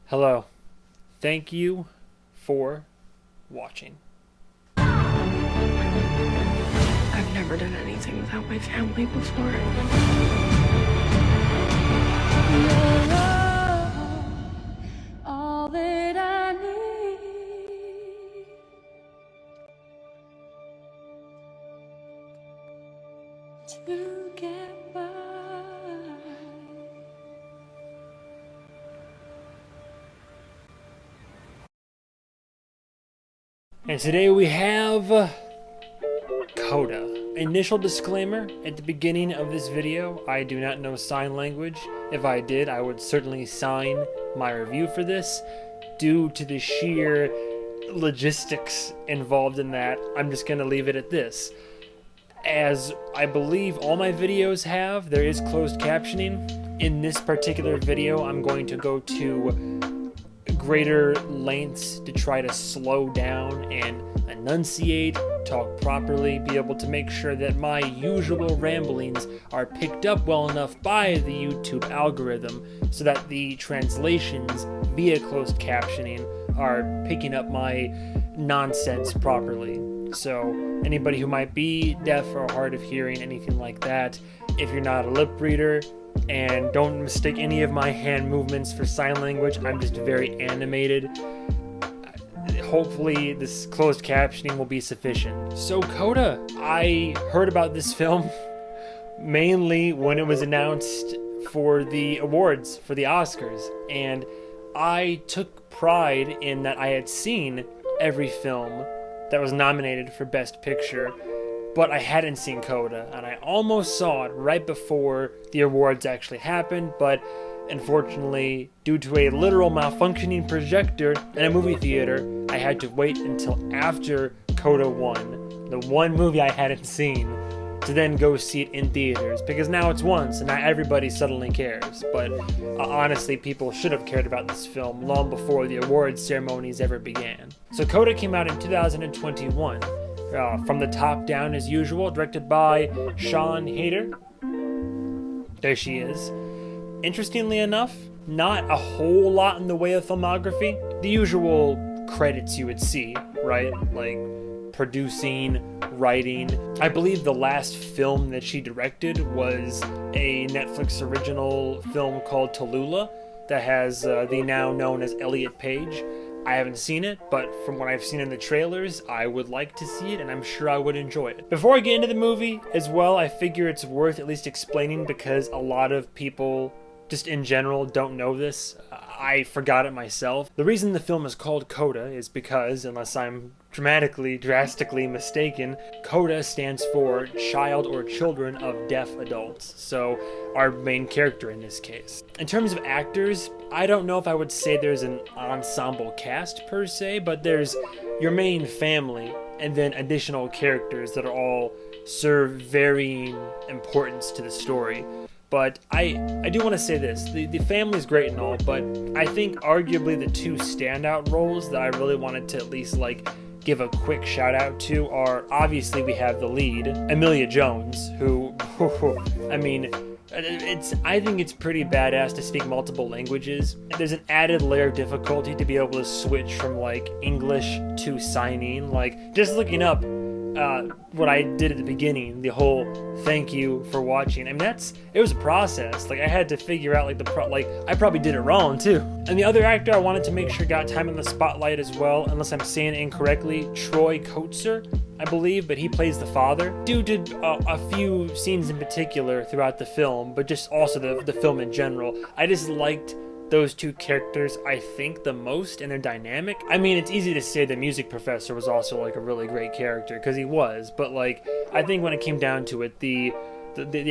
Hello. Thank you for watching. I've never done anything without my family before. All that I need to get by. And today we have CODA. Initial disclaimer at the beginning of this video, I do not know sign language. If I did, I would certainly sign my review for this. Due to the sheer logistics involved in that, I'm just going to leave it at this. As I believe all my videos have, there is closed captioning. In this particular video, I'm going to go to greater lengths to try to slow down and enunciate, talk properly, be able to make sure that my usual ramblings are picked up well enough by the YouTube algorithm so that the translations via closed captioning are picking up my nonsense properly. So anybody who might be deaf or hard of hearing, anything like that, if you're not a lip reader, and don't mistake any of my hand movements for sign language, I'm just very animated. Hopefully this closed captioning will be sufficient. So CODA, I heard about this film mainly when it was announced for the awards, for the Oscars, and I took pride in that I had seen every film that was nominated for Best Picture, but I hadn't seen CODA, and I almost saw it right before the awards actually happened, but unfortunately, due to a literal malfunctioning projector in a movie theater, I had to wait until after CODA won, the one movie I hadn't seen, to then go see it in theaters, because now it's one, so not everybody suddenly cares, but honestly, people should have cared about this film long before the awards ceremonies ever began. So CODA came out in 2021. From the top down as usual, directed by Sean Hayter. There she is. Interestingly enough, not a whole lot in the way of filmography. The usual credits you would see, right? Like producing, writing. I believe the last film that she directed was a Netflix original film called Tallulah that has the now known as Elliot Page. I haven't seen it, but from what I've seen in the trailers, I would like to see it, and I'm sure I would enjoy it. Before I get into the movie as well, I figure it's worth at least explaining because a lot of people, just in general, don't know this. I forgot it myself. The reason the film is called CODA is because, unless I'm drastically mistaken, CODA stands for Child or Children of Deaf Adults, so our main character in this case. In terms of actors, I don't know if I would say there's an ensemble cast per se, but there's your main family and then additional characters that are all serve varying importance to the story. But I do want to say this, the family's great and all, but I think arguably the two standout roles that I really wanted to at least give a quick shout out to are, obviously we have the lead, Amelia Jones, who, I mean, I think it's pretty badass to speak multiple languages. There's an added layer of difficulty to be able to switch from English to signing. Just looking up what I did at the beginning, the whole thank you for watching. I mean, it was a process. I had to figure out I probably did it wrong too. And the other actor I wanted to make sure got time in the spotlight as well, unless I'm saying it incorrectly, Troy Kotsur, I believe, but he plays the father. Dude did a few scenes in particular throughout the film, but just also the film in general. I just liked those two characters, I think, the most, and their dynamic. I mean, it's easy to say the music professor was also a really great character, because he was, but I think when it came down to it, the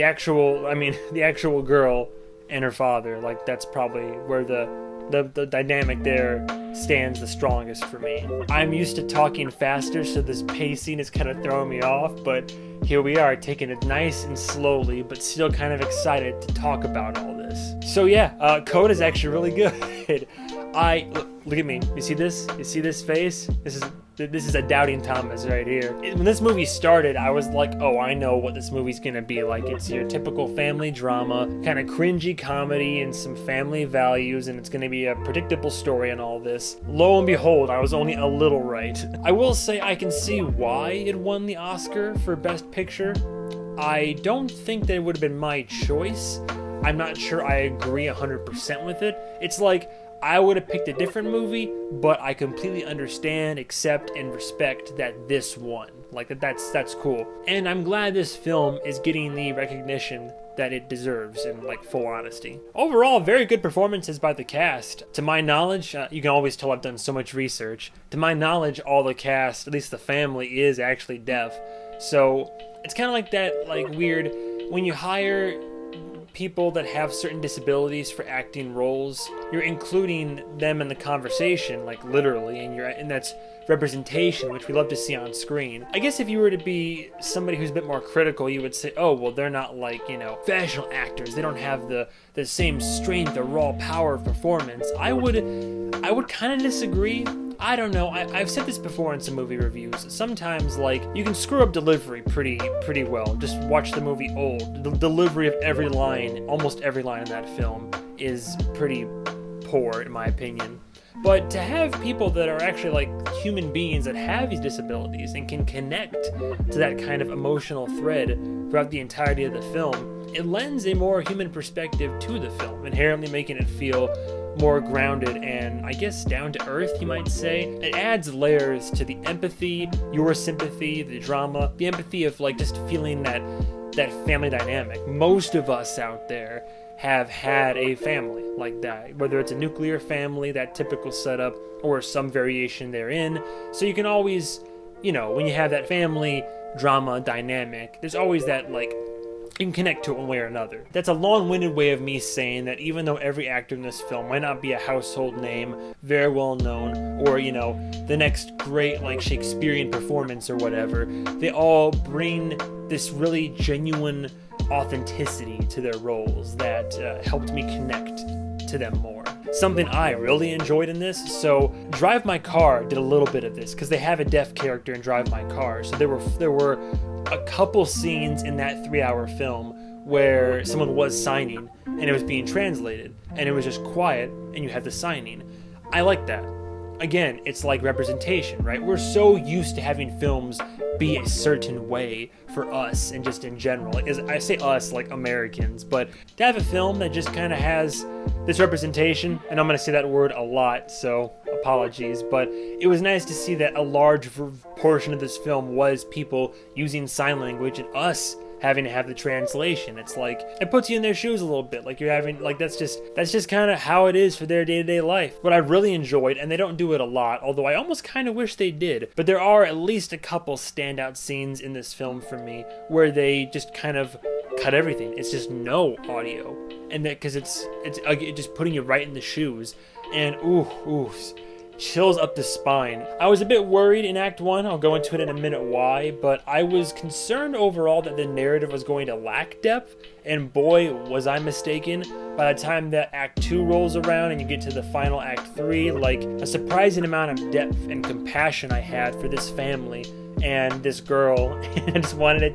actual girl and her father, that's probably where the dynamic there stands the strongest for me. I'm used to talking faster, so this pacing is kind of throwing me off, but here we are, taking it nice and slowly, but still kind of excited to talk about all this. So yeah, CODA is actually really good. Look at me. You see this? You see this face? This is a doubting Thomas right here. When this movie started, I was like, oh, I know what this movie's gonna be like. It's your typical family drama, kind of cringy comedy and some family values, and it's gonna be a predictable story and all this. Lo and behold, I was only a little right. I will say I can see why it won the Oscar for Best Picture. I don't think that it would have been my choice. I'm not sure I agree 100% with it. It's like, I would have picked a different movie, but I completely understand, accept, and respect that this won. Like, that's cool. And I'm glad this film is getting the recognition that it deserves, in like full honesty. Overall, very good performances by the cast. To my knowledge, you can always tell I've done so much research. To my knowledge, all the cast, at least the family, is actually deaf. So it's kind of like that, like weird, when you hire people that have certain disabilities for acting roles, you're including them in the conversation, like literally, and that's representation, which we love to see on screen. I guess if you were to be somebody who's a bit more critical, you would say, oh, well, they're not like, professional actors. They don't have the same strength or raw power of performance. I would kind of disagree. I don't know. I've said this before in some movie reviews. Sometimes, like, you can screw up delivery pretty well. Just watch the movie Old. The delivery of every line, almost every line in that film, is pretty poor, in my opinion. But to have people that are actually like human beings that have these disabilities and can connect to that kind of emotional thread throughout the entirety of the film, it lends a more human perspective to the film, inherently making it feel more grounded and, I guess, down to earth, you might say. It adds layers to the empathy, your sympathy, the drama, the empathy of like just feeling that family dynamic. Most of us out there have had a family like that, whether it's a nuclear family, that typical setup, or some variation therein. So you can always, when you have that family drama dynamic, there's always that, like, you can connect to it one way or another. That's a long-winded way of me saying that even though every actor in this film might not be a household name, very well known, or, the next great, like, Shakespearean performance or whatever, they all bring this really genuine authenticity to their roles that helped me connect to them more. Something I really enjoyed in this, so Drive My Car did a little bit of this, because they have a deaf character in Drive My Car, so there were a couple scenes in that 3-hour film where someone was signing and it was being translated and it was just quiet and you had the signing. I like that. Again, it's like representation, right? We're so used to having films be a certain way for us and just in general. Like, I say us like Americans, but to have a film that just kind of has this representation, and I'm going to say that word a lot, so apologies, but it was nice to see that a large portion of this film was people using sign language and us having to have the translation. It's like, it puts you in their shoes a little bit. Like, you're having, like, that's just kind of how it is for their day-to-day life. What I really enjoyed, and they don't do it a lot, although I almost kind of wish they did, but there are at least a couple standout scenes in this film for me where they just kind of cut everything. It's just no audio. And that, because it's just putting you right in the shoes. And ooh, chills up the spine. I was a bit worried in Act 1, I'll go into it in a minute why, but I was concerned overall that the narrative was going to lack depth, and boy, was I mistaken. By the time that Act 2 rolls around and you get to the final Act 3, like, a surprising amount of depth and compassion I had for this family and this girl, and I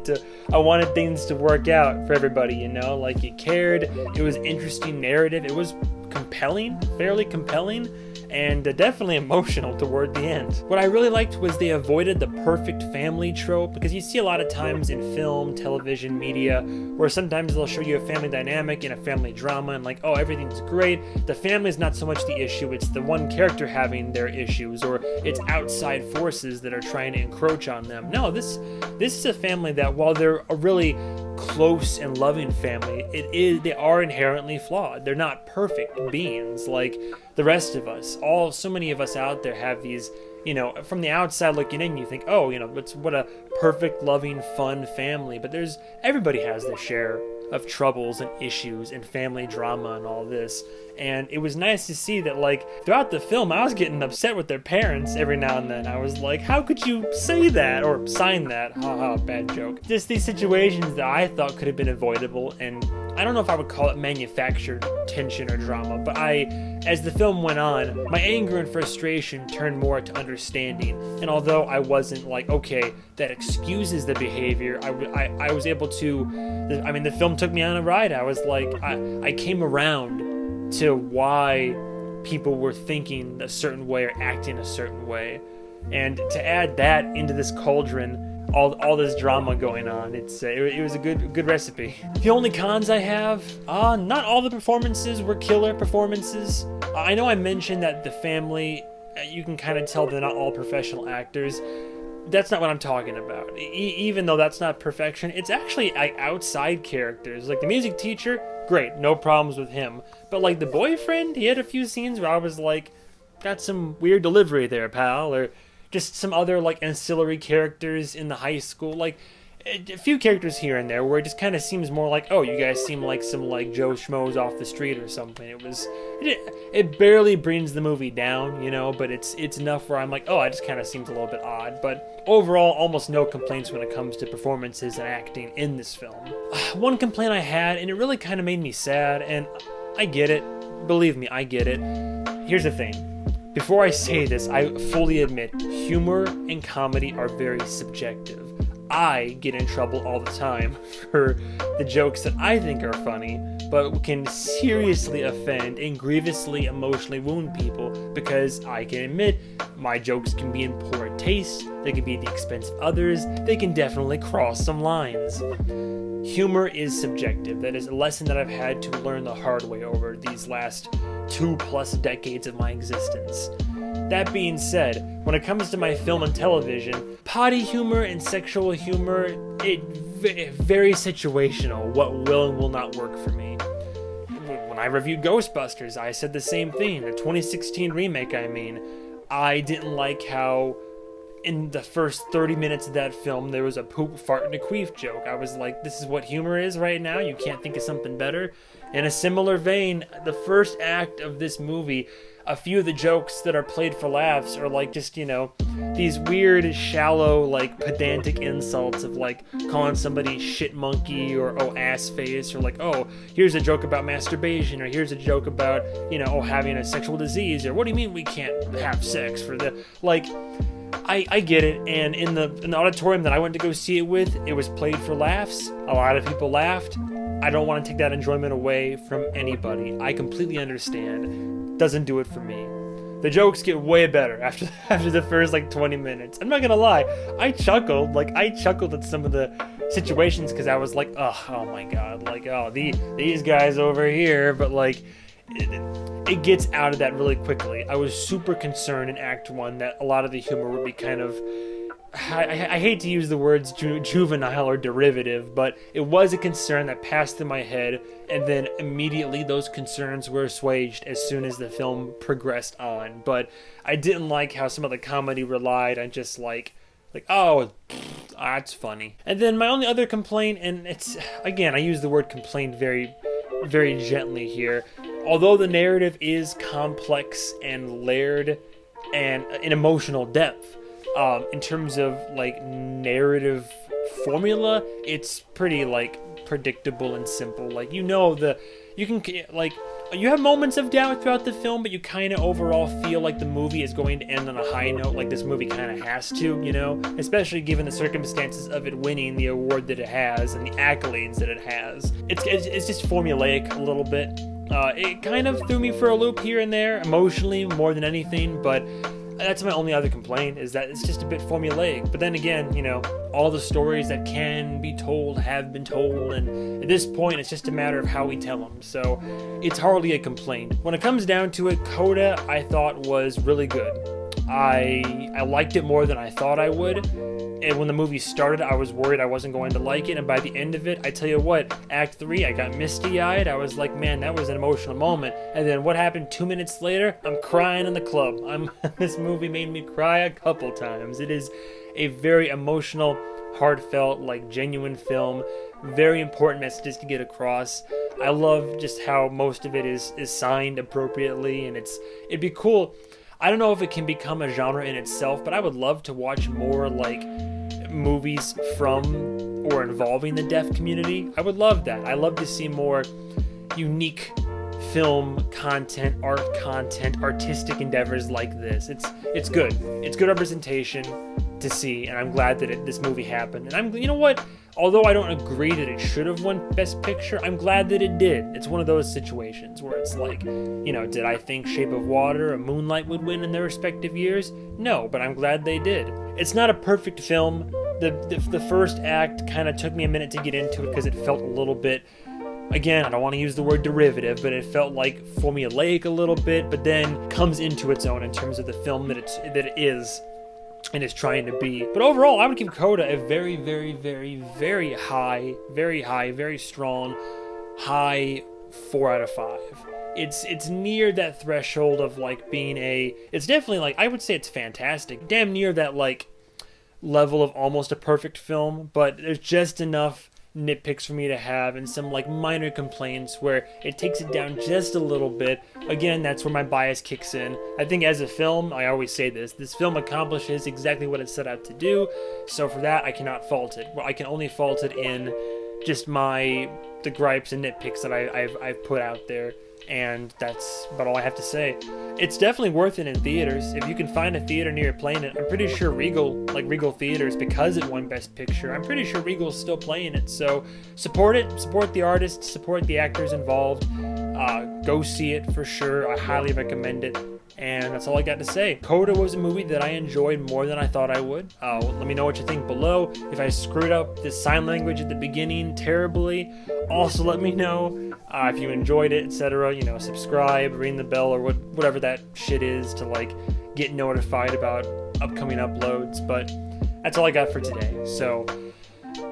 just I wanted things to work out for everybody, like, you cared, it was interesting narrative, it was compelling, fairly compelling, and definitely emotional toward the end. What I really liked was they avoided the perfect family trope, because you see a lot of times in film, television, media, where sometimes they'll show you a family dynamic in a family drama and like, oh, everything's great. The family's not so much the issue, it's the one character having their issues, or it's outside forces that are trying to encroach on them. No, this is a family that, while they're a really close and loving family, they are inherently flawed. They're not perfect beings like the rest of us. So many of us out there have these, from the outside looking in, you think, oh, what a perfect, loving, fun family. But everybody has their share of troubles and issues and family drama and all this. And it was nice to see that, like, throughout the film, I was getting upset with their parents every now and then. I was like, how could you say that or sign that? Haha, bad joke. Just these situations that I thought could have been avoidable and I don't know if I would call it manufactured tension or drama, but as the film went on, my anger and frustration turned more to understanding. And although I wasn't like, okay, that excuses the behavior, I was able to, the film took me on a ride. I was like, I came around to why people were thinking a certain way or acting a certain way. And to add that into this cauldron, all this drama going on, it was a good recipe. The only cons I have, not all the performances were killer performances. I know I mentioned that the family, you can kind of tell they're not all professional actors. That's not what I'm talking about. Even though that's not perfection, it's actually like outside characters. Like the music teacher, great, no problems with him. But like the boyfriend, he had a few scenes where I was like, got some weird delivery there, pal. Or just some other like ancillary characters in the high school, like a few characters here and there where it just kind of seems more like, oh, you guys seem like some like Joe Schmoes off the street or something. It barely brings the movie down, you know, but it's enough where I'm like, oh, it just kind of seems a little bit odd. But overall, almost no complaints when it comes to performances and acting in this film. One complaint I had, and it really kind of made me sad, and I get it, believe me, I get it. Here's the thing. Before I say this, I fully admit humor and comedy are very subjective. I get in trouble all the time for the jokes that I think are funny, but can seriously offend and grievously emotionally wound people because I can admit my jokes can be in poor taste, they can be at the expense of others, they can definitely cross some lines. Humor is subjective. That is a lesson that I've had to learn the hard way over these last 2+ decades of my existence. That being said, when it comes to my film and television, potty humor and sexual humor, very situational, what will and will not work for me. When I reviewed Ghostbusters, I said the same thing, the 2016 remake, I didn't like how in the first 30 minutes of that film, there was a poop, fart, and a queef joke. I was like, this is what humor is right now? You can't think of something better? In a similar vein, the first act of this movie, a few of the jokes that are played for laughs are like just, you know, these weird, shallow, like pedantic insults of like calling somebody shit monkey or oh ass face or like, oh, here's a joke about masturbation or here's a joke about, you know, oh, having a sexual disease or what do you mean we can't have sex for the, like, I get it, and in the auditorium that I went to go see it with, it was played for laughs. A lot of people laughed. I don't want to take that enjoyment away from anybody. I completely understand. Doesn't do it for me. The jokes get way better after the first like 20 minutes. I'm not gonna lie, I chuckled at some of the situations because I was like, oh my god, like, oh, these guys over here, but like it gets out of that really quickly. I was super concerned in Act 1 that a lot of the humor would be kind of, I hate to use the words juvenile or derivative, but it was a concern that passed through my head, and then immediately those concerns were assuaged as soon as the film progressed on. But I didn't like how some of the comedy relied on just like, oh, that's funny. And then my only other complaint, and it's, again, I use the word complaint very, very gently here. Although the narrative is complex and layered and in emotional depth, in terms of like narrative formula, it's pretty like predictable and simple. Like, you know, you have moments of doubt throughout the film, but you kind of overall feel like the movie is going to end on a high note, like this movie kind of has to, you know, especially given the circumstances of it winning the award that it has and the accolades that it has. It's just formulaic a little bit. It kind of threw me for a loop here and there, emotionally more than anything, but that's my only other complaint, is that it's just a bit formulaic. But then again, you know, all the stories that can be told have been told, and at this point, it's just a matter of how we tell them. So it's hardly a complaint. When it comes down to it, CODA, I thought was really good. I liked it more than I thought I would. And when the movie started, I was worried I wasn't going to like it. And by the end of it, I tell you what, Act 3, I got misty-eyed. I was like, man, that was an emotional moment. And then what happened 2 minutes later? I'm crying in the club. This movie made me cry a couple times. It is a very emotional, heartfelt, like genuine film. Very important messages to get across. I love just how most of it is signed appropriately, and it'd be cool. I don't know if it can become a genre in itself, but I would love to watch more like movies from or involving the deaf community. I would love that. I love to see more unique film content, art content, artistic endeavors like this. It's good. It's good representation to see, and I'm glad that this movie happened. And you know what? Although I don't agree that it should have won Best Picture, I'm glad that it did. It's one of those situations where it's like, did I think Shape of Water or Moonlight would win in their respective years? No, but I'm glad they did. It's not a perfect film. The first act kind of took me a minute to get into it because it felt a little bit, again, I don't want to use the word derivative, but it felt like formulaic a little bit, but then comes into its own in terms of the film that it is and is trying to be. But overall, I would give CODA a very, very, very, very high, very strong, high 4 out of 5. It's near that threshold of like being it's definitely like, I would say it's fantastic, damn near that like level of almost a perfect film, but there's just enough nitpicks for me to have and some like minor complaints where it takes it down just a little bit. Again, that's where my bias kicks in. I think as a film, I always say this film accomplishes exactly what it set out to do, so for that I cannot fault it. Well, I can only fault it in just the gripes and nitpicks that I've put out there, and that's about all I have to say. It's definitely worth it in theaters. If you can find a theater near you playing it, I'm pretty sure Regal Theaters, because it won Best Picture, I'm pretty sure Regal's still playing it. So support it, support the artists, support the actors involved. Go see it for sure. I highly recommend it. And that's all I got to say. CODA was a movie that I enjoyed more than I thought I would. Let me know what you think below. If I screwed up the sign language at the beginning terribly, also let me know. If you enjoyed it, etc. Subscribe, ring the bell, or whatever that shit is to like get notified about upcoming uploads. But that's all I got for today. So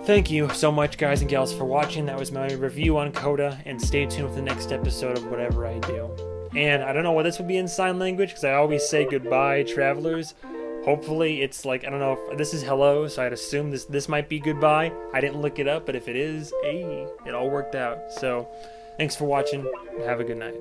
thank you so much, guys and gals, for watching. That was my review on CODA, and stay tuned for the next episode of whatever I do. And I don't know what this would be in sign language, because I always say goodbye, travelers. Hopefully it's like, I don't know if this is hello, so I'd assume this might be goodbye. I didn't look it up, but if it is, hey, it all worked out. So thanks for watching, and have a good night.